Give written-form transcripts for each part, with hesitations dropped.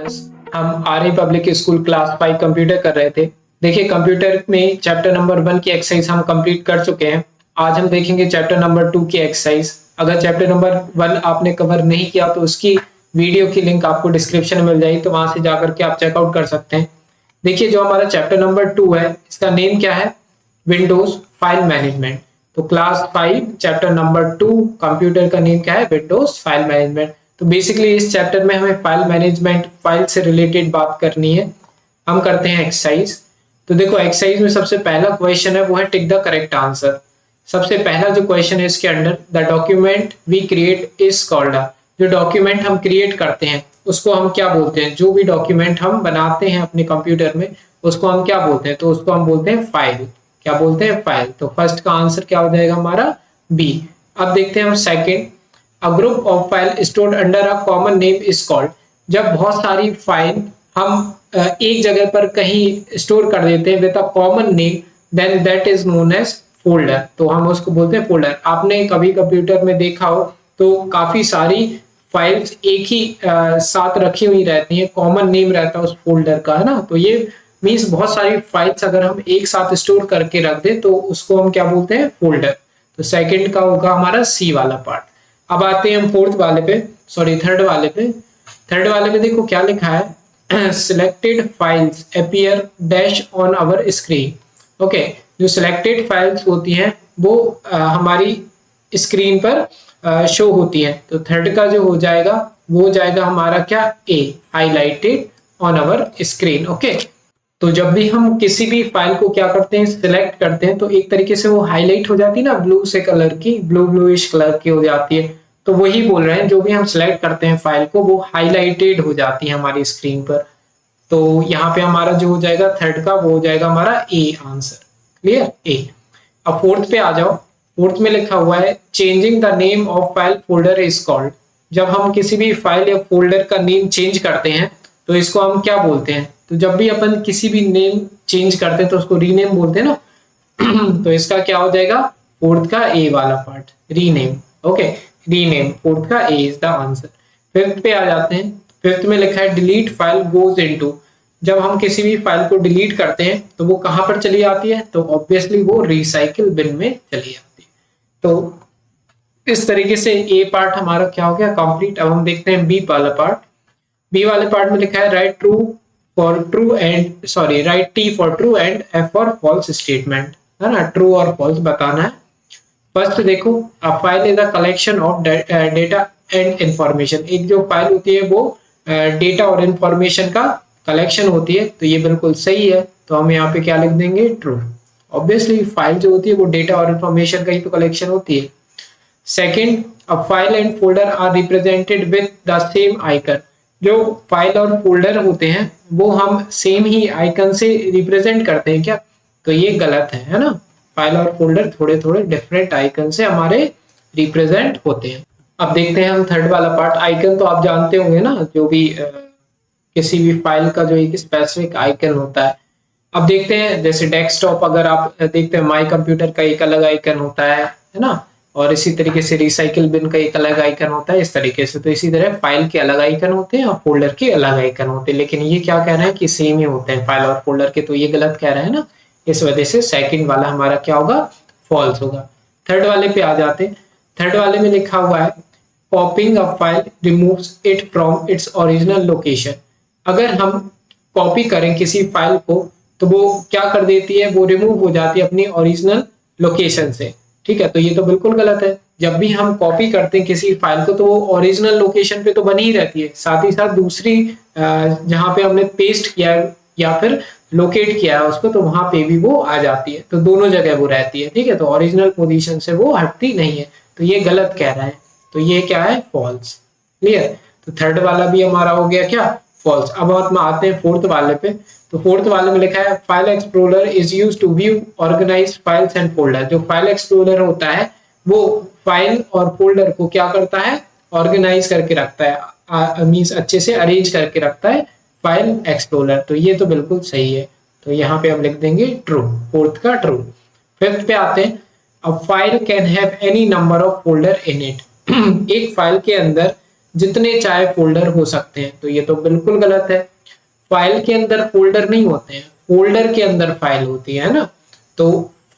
Morning. हम आर्य public school class 5 computer कर रहे थे। देखिए कंप्यूटर में चैप्टर नंबर 1 की एक्सरसाइज हम कंप्लीट कर चुके हैं। आज हम देखेंगे चैप्टर नंबर 2 की एक्सरसाइज। अगर चैप्टर नंबर 1 आपने कवर नहीं किया तो उसकी वीडियो की लिंक आपको डिस्क्रिप्शन में मिल जाएगी, तो वहां से जाकर के आप चेकआउट कर सकते हैं। देखिए जो हमारा चैप्टर नंबर 2 है इसका नेम क्या है? Windows file management. तो क्लास 5 चैप्टर नंबर 2 कंप्यूटर का नेम क्या है? Windows file management. तो बेसिकली इस चैप्टर में हमें फाइल मैनेजमेंट, फाइल से रिलेटेड बात करनी है। हम करते हैं एक्सरसाइज। तो देखो एक्सरसाइज में सबसे पहला क्वेश्चन है वो है टिक द करेक्ट आंसर। सबसे पहला जो क्वेश्चन है इसके अंदर the document we create is called. जो डॉक्यूमेंट हम क्रिएट करते हैं उसको हम क्या बोलते हैं? जो भी डॉक्यूमेंट हम बनाते हैं अपने कंप्यूटर में उसको हम क्या बोलते हैं? तो उसको हम बोलते हैं फाइल। क्या बोलते हैं? फाइल। तो फर्स्ट का आंसर क्या हो जाएगा हमारा? बी। अब देखते हैं हम second. A group of file stored under a common name is called. जब बहुत सारी फाइल हम एक जगह पर कहीं स्टोर कर देते हैं with a common name then that is known as folder. तो हम उसको बोलते हैं फोल्डर। आपने कभी कंप्यूटर में देखा हो तो काफी सारी फाइल्स एक ही साथ रखी हुई रहती हैं, कॉमन नेम रहता है उस फोल्डर का, है ना। तो ये मीन्स बहुत सारी फाइल्स अगर हम एक साथ स्टोर करके रख दें तो उसको हम क्या बोलते हैं? फोल्डर। तो सेकंड का होगा हमारा सी वाला पार्ट। अब आते हैं हम फोर्थ वाले पे, सॉरी थर्ड वाले पे। थर्ड वाले में देखो क्या लिखा है? Selected files appear dash on our screen. Okay, जो सिलेक्टेड फाइल्स होती हैं वो हमारी स्क्रीन पर शो होती है। तो थर्ड का जो हो जाएगा वो हो जाएगा हमारा क्या? A, highlighted on our screen. Okay, तो जब भी हम किसी भी फाइल को क्या करते हैं? सिलेक्ट करते हैं तो एक तरीके से वो हाईलाइट हो जाती है ना, ब्लू से कलर की, ब्लूइश कलर की हो जाती है। तो वही बोल रहे हैं, जो भी हम सिलेक्ट करते हैं फाइल को वो हाईलाइटेड हो जाती है हमारी स्क्रीन पर। तो यहाँ पे हमारा जो हो जाएगा थर्ड का वो हो जाएगा हमारा ए आंसर। क्लियर? ए। अब फोर्थ पे आ जाओ। फोर्थ में लिखा हुआ है changing the name of file folder is called. जब हम किसी भी फाइल या फोल्डर का नेम चेंज करते हैं तो इसको हम क्या बोलते हैं? तो जब भी अपन किसी भी नेम चेंज करते हैं तो उसको रीनेम बोलते हैं ना। तो इसका क्या हो जाएगा? फोर्थ का ए वाला part, rename. Okay, rename. Fourth का ए इज द आंसर। फिफ्थ पे आ जाते हैं। फिफ्थ में लिखा है डिलीट फाइल गोज इनटू। जब हम किसी भी फाइल को डिलीट करते हैं तो वो कहां पर चली जाती है? तो ऑब्वियसली वो रिसाइकिल बिन में चली जाती है। तो इस तरीके से ए पार्ट हमारा क्या हो गया? कंप्लीट। अब हम देखते हैं बी वाला पार्ट। बी वाले पार्ट में लिखा है write true for true and write T for true and F for false statement, है ना। ट्रू और फॉल्स बताना है। फर्स्ट देखो, a file is a collection of data and information. एक जो फाइल होती है वो डेटा और इंफॉर्मेशन का कलेक्शन होती है। तो ये बिल्कुल सही है। तो हम यहाँ पे क्या लिख देंगे? ट्रू। ऑब्वियसली फाइल जो होती है वो डेटा और इंफॉर्मेशन का ही तो कलेक्शन होती है। Second, a file and folder are represented with the same icon. जो फाइल और फोल्डर होते हैं वो हम सेम ही आइकन से रिप्रेजेंट करते हैं क्या? तो ये गलत है ना। फाइल और फोल्डर थोड़े थोड़े डिफरेंट आइकन से हमारे रिप्रेजेंट होते हैं। अब देखते हैं हम थर्ड वाला पार्ट। आइकन तो आप जानते होंगे ना, जो भी किसी भी फाइल का जो एक स्पेसिफिक आइकन होता है। अब देखते हैं जैसे डेस्कटॉप, अगर आप देखते हैं माई कंप्यूटर का एक अलग आइकन होता है ना। और इसी तरीके से रिसाइकिल बिन का एक अलग आइकन होता है, इस तरीके से। तो इसी तरह फाइल के अलग आइकन होते हैं और फोल्डर के अलग आइकन होते हैं, लेकिन ये क्या कह रहे हैं कि सेम ही होते हैं फाइल और फोल्डर के। तो ये गलत कह रहे हैं ना, इस वजह से सेकंड वाला हमारा क्या होगा? फॉल्स होगा। थर्ड वाले पे आ जाते हैं। थर्ड वाले में लिखा हुआ है कॉपिंग a file removes it from its original location. अगर हम कॉपी करें किसी फाइल को तो वो क्या कर देती है? वो रिमूव हो जाती है अपनी ओरिजिनल लोकेशन से। ठीक है, तो ये तो बिल्कुल गलत है। जब भी हम कॉपी करते हैं किसी फाइल को तो वो ओरिजिनल लोकेशन पे तो बनी ही रहती है, साथ ही साथ दूसरी जहां पे हमने पेस्ट किया है या फिर लोकेट किया है उसको, तो वहां पे भी वो आ जाती है। तो दोनों जगह वो रहती है। ठीक है, तो ओरिजिनल पोजीशन से वो हटती नहीं है। तो ये गलत कह रहा है। तो ये क्या है? फॉल्स। क्लियर? तो थर्ड वाला भी हमारा हो गया क्या? फॉल्स। अब हम आते हैं फोर्थ वाले पे। तो फोर्थ वाले में लिखा है file explorer is use to view organize files and folder. जो फाइल एक्सप्लोरर होता है वो फाइल और फोल्डर को क्या करता है? ऑर्गेनाइज करके रखता है, मींस अच्छे से अरेंज करके रखता है फाइल एक्सप्लोरर। तो ये तो बिल्कुल सही है। तो यहाँ पे हम लिख देंगे ट्रू, फोर्थ का ट्रू। फिफ्थ पे आते हैं, a file can have any number of folder in it. एक फाइल के अंदर जितने चाहे फोल्डर हो सकते हैं, तो ये तो बिल्कुल गलत है। फाइल के अंदर फोल्डर नहीं होते हैं, फोल्डर के अंदर फाइल होती है ना। तो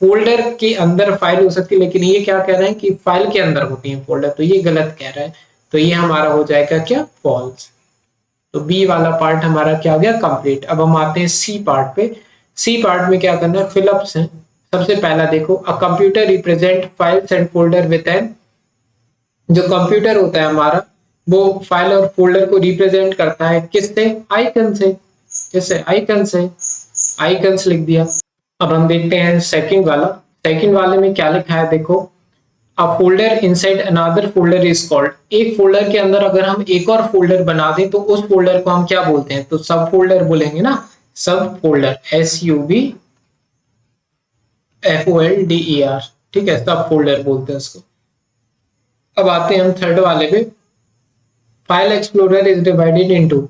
फोल्डर के अंदर फाइल हो सकती है, लेकिन ये क्या कह रहे हैं कि फाइल के अंदर होती है फोल्डर, तो ये गलत कह रहा है। तो ये हमारा हो जाएगा क्या, फॉल्स। तो बी वाला पार्ट हमारा क्या हो गया, कंप्लीट। अब हम आते हैं सी पार्ट पे। सी पार्ट में क्या करना है, फिलअप्स है। सबसे पहला देखो, a computer represent files and folder with an, जो कंप्यूटर होता है हमारा वो फाइल और फोल्डर को रिप्रेजेंट करता है किससे, आइकन से। किससे, आइकन से। आइकन्स लिख दिया। अब हम देखते हैं सेकंड वाला। सेकंड वाले में क्या लिखा है, देखो, a folder inside another folder is called, एक फोल्डर के अंदर अगर हम एक और फोल्डर बना दें तो उस फोल्डर को हम क्या बोलते हैं, तो सब फोल्डर बोलेंगे ना, सब फोल्डर, SUBFOLDER, ठीक है, सब फोल्डर बोलते हैं उसको। अब आते हैं हम थर्ड वाले पे। File explorer is divided into,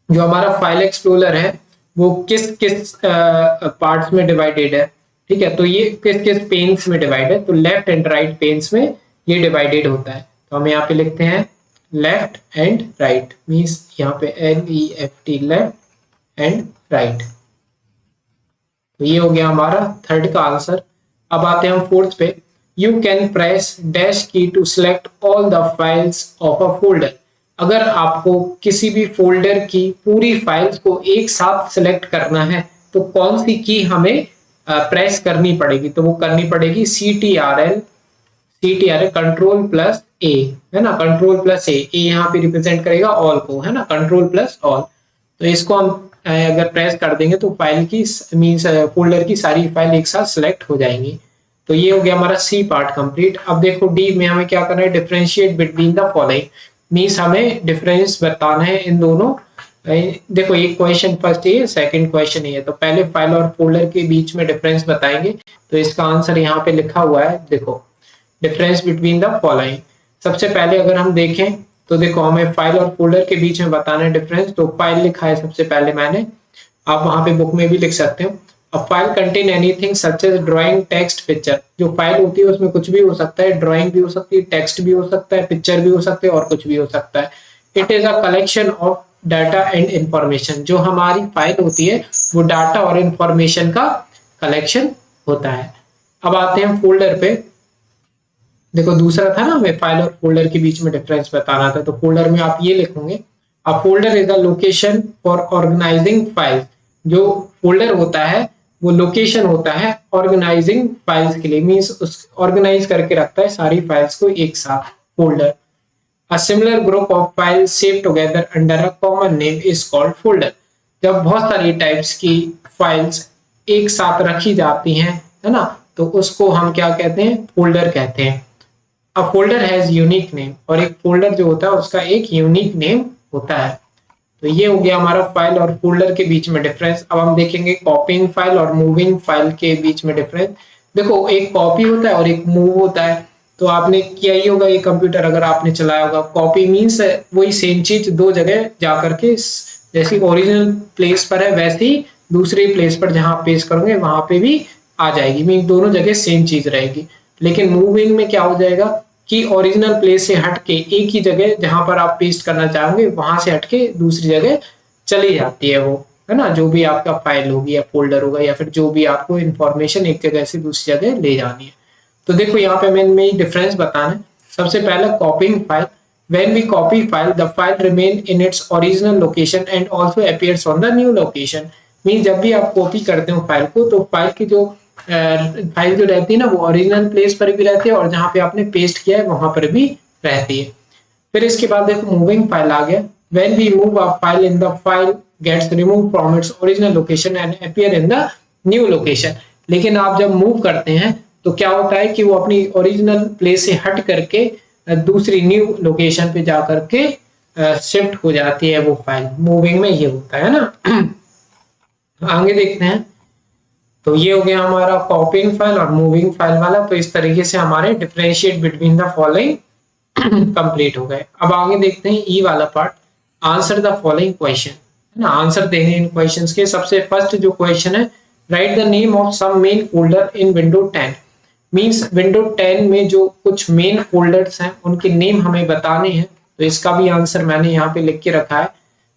जो हमारा फाइल एक्सप्लोरर है वो किस किस पार्ट्स में डिवाइडेड है, ठीक है, तो ये किस किस पेन्स में डिवाइड है, तो लेफ्ट एंड राइट पेन्स में ये डिवाइडेड होता है। तो हम यहाँ पे लिखते हैं लेफ्ट एंड राइट, मीन्स यहाँ पे LEFT, लेफ्ट एंड राइट। तो ये हो गया हमारा थर्ड का आंसर। अब आते हैं हम फोर्थ पे। You can press dash key to select all the files of a folder, अगर आपको किसी भी फोल्डर की पूरी फाइल्स को एक साथ सिलेक्ट करना है तो कौन सी की हमें प्रेस करनी पड़ेगी, तो वो करनी पड़ेगी CTRL कंट्रोल प्लस ए, है ना, कंट्रोल प्लस ए यहाँ पे रिप्रेजेंट करेगा ऑल को, है ना, कंट्रोल प्लस ऑल। तो इसको हम अगर प्रेस कर देंगे तो फाइल की मीन्स फोल्डर की सारी फाइल एक साथ सिलेक्ट हो जाएंगी। तो ये हो गया हमारा सी पार्ट कंप्लीट। अब देखो डी में हमें क्या करना है, differentiate between the following, means हमें डिफरेंस बताना है इन दोनों। देखो एक क्वेश्चन फर्स्ट ये, सेकंड क्वेश्चन ये, तो पहले फाइल और फोल्डर के बीच में डिफरेंस बताएंगे। तो इसका आंसर यहाँ पे लिखा हुआ है, देखो, डिफरेंस बिटवीन द फॉलोइंग। सबसे पहले अगर हम देखें तो देखो हमें फाइल और फोल्डर के बीच में बताना है डिफरेंस, तो फाइल लिखा है सबसे पहले मैंने, आप वहां पे बुक में भी लिख सकते हो। अब file contain anything such as drawing, text, picture, जो फाइल होती है उसमें कुछ भी हो सकता है, ड्राइंग भी हो सकती है, टेक्स्ट भी हो सकता है, पिक्चर भी हो सकते हैं और कुछ भी हो सकता है। It is a collection of data and information, जो हमारी फाइल होती है वो डाटा और इंफॉर्मेशन का कलेक्शन होता है। अब आते हैं फोल्डर पे। देखो दूसरा था ना हमें फाइल और फोल्डर के बीच में डिफरेंस बताना था, तो फोल्डर में आप ये लिखोगे, a folder is a location for organizing files, जो फोल्डर होता है वो लोकेशन होता है ऑर्गेनाइजिंग फाइल्स के लिए, मींस उस ऑर्गेनाइज करके रखता है सारी फाइल्स को एक साथ, folder. A similar group of files saved together under a common name is called folder, जब बहुत सारी टाइप्स की फाइल्स एक साथ रखी जाती हैं, है ना, तो उसको हम क्या कहते हैं, फोल्डर कहते हैं। A folder has unique name, और एक फोल्डर जो होता है उसका एक यूनिक नेम होता है। तो ये हो गया हमारा फाइल और फोल्डर के बीच में डिफरेंस। अब हम देखेंगे कॉपिंग फाइल और मूविंग फाइल के बीच में डिफरेंस। देखो एक कॉपी होता है और एक मूव होता है, तो आपने किया ही होगा ये कंप्यूटर अगर आपने चलाया होगा। कॉपी मीन्स वही सेम चीज दो जगह जा करके, जैसी ओरिजिनल प्लेस पर है वैसे ही दूसरी प्लेस पर जहां पेस्ट करोगे वहां पे भी आ जाएगी, मीन दोनों जगह सेम चीज रहेगी। लेकिन मूविंग में क्या हो जाएगा कि ओरिजिनल प्लेस से हटके एक ही जगह जहां पर आप पेस्ट करना चाहोगे वहां से हटके दूसरी जगह चली जाती है वो, है ना, जो भी आपका फाइल होगी या फोल्डर होगा या फिर जो भी आपको इंफॉर्मेशन एक जगह से दूसरी जगह ले जानी है। तो देखो यहाँ पे मैं डिफरेंस बताना है। सबसे पहला कॉपिंग file, when we copy file the file remain in its original location and also appears on the new location, mean जब भी आप कॉपी करते हो फाइल को तो फाइल की जो फाइल जो रहती है ना वो ओरिजिनल प्लेस पर भी रहती है और जहां पे आपने पेस्ट किया है वहां पर भी रहती है। फिर इसके बाद देखो मूविंग फाइल आ गया, when we move a file in the file gets removed from its original location and appear in the new location, लेकिन आप जब मूव करते हैं तो क्या होता है कि वो अपनी ओरिजिनल प्लेस से हट करके दूसरी न्यू लोकेशन पे जा करके शिफ्ट हो जाती है वो फाइल। मूविंग में ये होता है ना। आगे देखते हैं। तो ये हो गया हमारा कॉपिंग फाइल और मूविंग फाइल वाला। तो इस तरीके से हमारे differentiate between the following complete हो गए। अब आगे देखते हैं ई वाला part, answer the following question, है ना, आंसर देंगे इन क्वेश्चंस के। सबसे फर्स्ट जो क्वेश्चन है, write the name of some main folder in window 10, means window 10 में जो कुछ मेन फोल्डर्स हैं उनके नेम हमें बताने हैं। तो इसका भी आंसर मैंने यहाँ पे लिख के रखा है।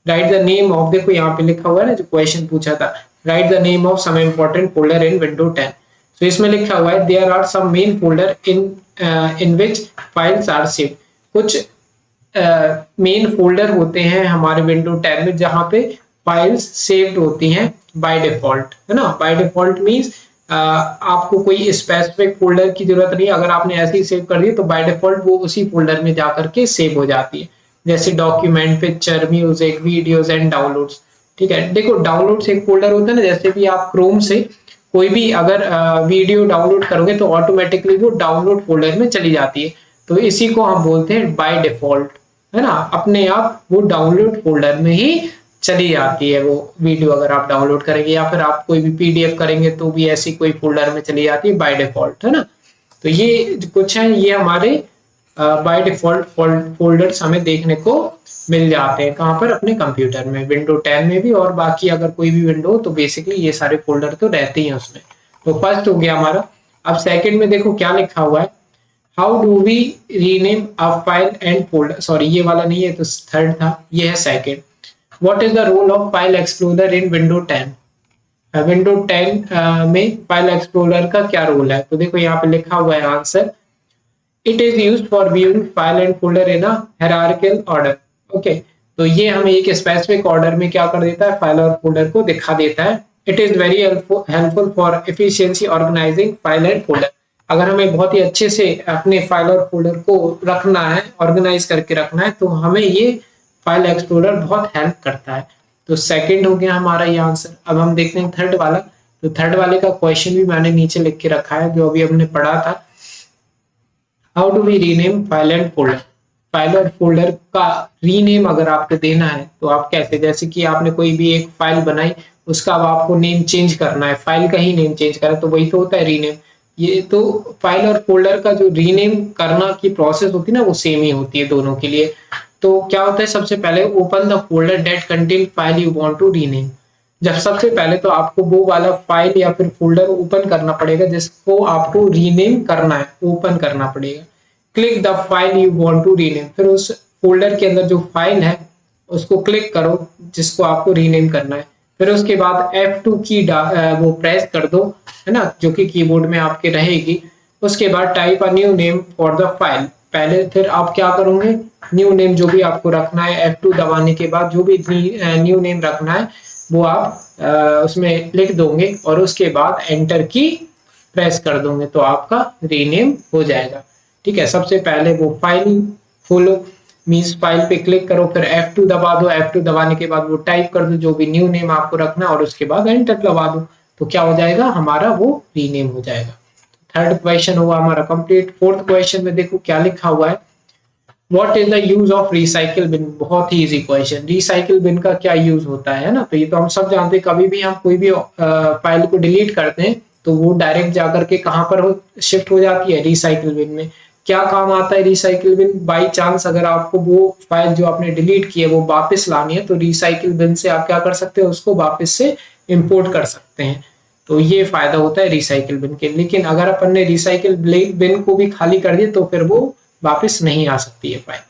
राइट द नेम ऑफ, देखो यहाँ पे लिखा हुआ है ना जो क्वेश्चन पूछा था, write the name of some important folder in window 10। तो इसमें लिखा हुआ है there are some main folder in which files are saved. कुछ मेन फोल्डर होते हैं हमारे विंडो 10 में जहाँ पे फाइल्स सेव्ड होती हैं बाय डिफॉल्ट, है ना। बाय डिफॉल्ट मींस आपको कोई स्पेसिफिक फोल्डर की जरूरत नहीं, अगर आपने ऐसे ही सेव कर दी तो बाय डिफॉल्ट वो उसी फोल्डर में जाकर के सेव हो जाती है, जैसे document, picture, music, videos and downloads. ठीक है, देखो डाउनलोड्स एक फोल्डर होता है ना, जैसे भी आप क्रोम से कोई भी अगर वीडियो डाउनलोड करोगे तो ऑटोमेटिकली वो डाउनलोड फोल्डर में चली जाती है, तो इसी को हम बोलते हैं बाय डिफॉल्ट, है ना। अपने आप वो डाउनलोड फोल्डर में ही चली जाती है वो वीडियो, अगर आप डाउनलोड करेंगे या फिर आप कोई भी पीडीएफ करेंगे तो भी ऐसी कोई फोल्डर में चली जाती है बाय डिफॉल्ट, है ना। तो ये कुछ है, ये हमारे बाय डिफॉल्ट फोल्डर्स हमें देखने को मिल जाते हैं कहाँ पर, अपने कंप्यूटर में, विंडो 10 में भी, और बाकी अगर कोई भी विंडो हो तो बेसिकली ये सारे फोल्डर तो रहते ही हैं उसमें। तो फर्स्ट हो गया हमारा। अब सेकंड में देखो क्या लिखा हुआ है, how do we rename a file and folder, sorry ये वाला नहीं है, तो थर्ड था, ये है second. What is the role of file explorer in window 10? Window 10 में फाइल एक्सप्लोरर का क्या रोल है? तो देखो यहाँ पे लिखा हुआ है answer, it is used for viewing file and folder in a hierarchical order. Okay, तो ये हमें एक स्पेसिफिक ऑर्डर में क्या कर देता है, फाइल और फोल्डर को दिखा देता है। It is very helpful for efficiency organizing file and folder. अगर हमें बहुत ही अच्छे से अपने फाइल और फोल्डर को रखना है, ऑर्गेनाइज करके रखना है, तो हमें ये फाइल एक्सप्लोरर बहुत हेल्प करता है। तो सेकंड हो गया हमारा ये आंसर। अब हम देखते हैं थर्ड वाला। तो थर्ड वाले का क्वेश्चन भी मैंने नीचे लिख के रखा है जो अभी हमने पढ़ा था। How do we rename file and folder? File और फोल्डर का रीनेम अगर आपको देना है तो आप कैसे, जैसे कि आपने कोई भी एक फाइल बनाई, उसका अब आपको नेम चेंज करना है, फाइल का ही नेम चेंज करना है, तो वही तो होता है रीनेम। ये तो फाइल और फोल्डर का जो रीनेम करना की प्रोसेस होती है ना, वो सेम ही होती है दोनों के लिए। तो क्या होता है, सबसे पहले open the folder that contain file you want to rename. जब सबसे पहले तो आपको वो वाला फाइल या फिर फोल्डर ओपन करना पड़ेगा जिसको आपको रीनेम करना है, ओपन करना पड़ेगा। Click the file you want to rename, फिर उस फोल्डर के अंदर जो फाइल है उसको क्लिक करो जिसको आपको रीनेम करना है। फिर उसके बाद F2 की वो प्रेस कर दो, है ना, जो कि कीबोर्ड में आपके रहेगी। उसके बाद type a new name for the file. पहले फिर आप क्या करोगे, न्यू नेम जो भी आपको रखना है, F2 दबाने के बाद जो भी न्यू नेम रखना है वो आप उसमें लिख दोगे और उसके बाद एंटर की प्रेस कर दोगे तो आपका रीनेम हो जाएगा। ठीक है, सबसे पहले वो फाइल खोलो, मीन्स फाइल पे क्लिक करो, फिर F2 दबा दो। F2 दबाने के बाद वो टाइप कर दो जो भी न्यू नेम आपको रखना, और उसके बाद एंटर दबा दो, तो क्या हो जाएगा, हमारा वो रीनेम हो जाएगा। थर्ड क्वेश्चन हुआ हमारा कंप्लीट। फोर्थ क्वेश्चन में देखो क्या लिखा हुआ है, what is the use of recycle bin? बहुत ही इजी क्वेश्चन। रिसाइकिल बिन का क्या यूज होता है ना, तो ये तो हम सब जानते हैं। कभी भी हम कोई भी फाइल को डिलीट करते हैं तो वो डायरेक्ट जाकर के कहाँ पर शिफ्ट हो जाती है, रिसाइकिल बिन में। क्या काम आता है रिसाइकिल बिन? बाई चांस अगर आपको वो फाइल जो आपने डिलीट की है वो वापस लानी है तो रिसाइकिल बिन से आप क्या कर सकते हो, उसको वापस से इंपोर्ट कर सकते हैं। तो ये फायदा होता है रिसाइकिल बिन के। लेकिन अगर अपन ने रिसाइकिल बिन को भी खाली कर दिया तो फिर वो वापस नहीं आ सकती है फाइल।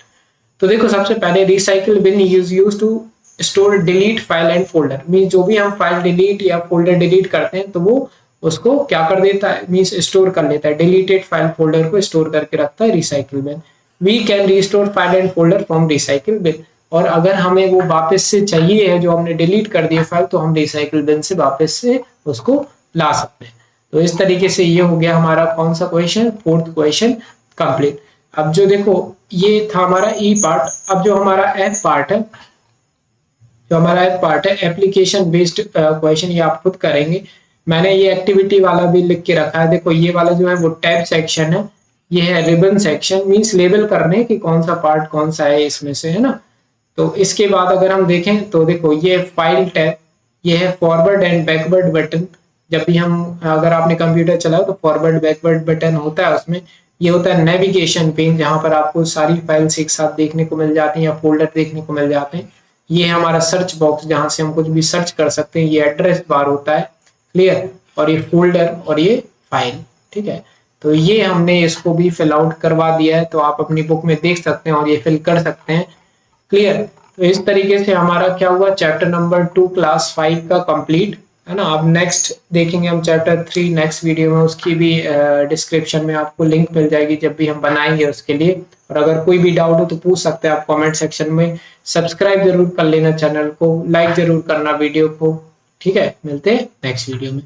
तो देखो सबसे पहले recycle bin is used to store delete file and folder. Mean जो भी हम फाइल डिलीट या फोल्डर डिलीट करते हैं तो वो उसको क्या कर देता है, मीन्स स्टोर कर लेता है। डिलीटेड फाइल फोल्डर को स्टोर करके रखता है recycle bin. We can restore file and folder from recycle bin. और अगर हमें वो वापस से चाहिए है जो हमने डिलीट कर दिया फाइल, तो हम रिसाइकिल बिन से वापस से उसको ला सकते हैं। तो इस तरीके से ये हो गया हमारा कौन सा क्वेश्चन, फोर्थ क्वेश्चन कंप्लीट। अब जो देखो ये था हमारा ई पार्ट। अब जो हमारा एफ पार्ट है, जो हमारा एफ पार्ट है एप्लीकेशन बेस्ड क्वेश्चन, ये आप खुद करेंगे। मैंने ये एक्टिविटी वाला भी लिख के रखा है। देखो ये वाला जो है वो टैब सेक्शन है, ये है रिबन सेक्शन, मींस लेबल करने कि कौन सा पार्ट कौन सा है इसमें से, है ना। तो इसके बाद अगर हम देखें तो देखो ये फाइल टैब, ये है फॉरवर्ड एंड बैकवर्ड बटन। जब भी हम, अगर आपने कंप्यूटर चलाओ तो फॉरवर्ड बैकवर्ड बटन होता है उसमें। ये होता है नेविगेशन पेन, जहां पर आपको सारी फाइल्स एक साथ देखने को मिल जाती हैं या फोल्डर देखने को मिल जाते हैं। ये है हमारा सर्च बॉक्स, जहां से हम कुछ भी सर्च कर सकते हैं। ये एड्रेस बार होता है, क्लियर, और ये फोल्डर और ये फाइल। ठीक है, तो ये हमने इसको भी फिल आउट करवा दिया है, तो आप अपनी बुक में देख सकते हैं और ये फिल कर सकते हैं। क्लियर। तो इस तरीके से हमारा क्या हुआ, चैप्टर नंबर 2 क्लास 5 का कंप्लीट है ना। अब नेक्स्ट देखेंगे हम चैप्टर 3 नेक्स्ट वीडियो में, उसकी भी डिस्क्रिप्शन में आपको लिंक मिल जाएगी जब भी हम बनाएंगे उसके लिए। और अगर कोई भी डाउट हो तो पूछ सकते हैं आप कमेंट सेक्शन में। सब्सक्राइब जरूर कर लेना चैनल को, लाइक जरूर करना वीडियो को। ठीक है, मिलते हैं नेक्स्ट वीडियो में।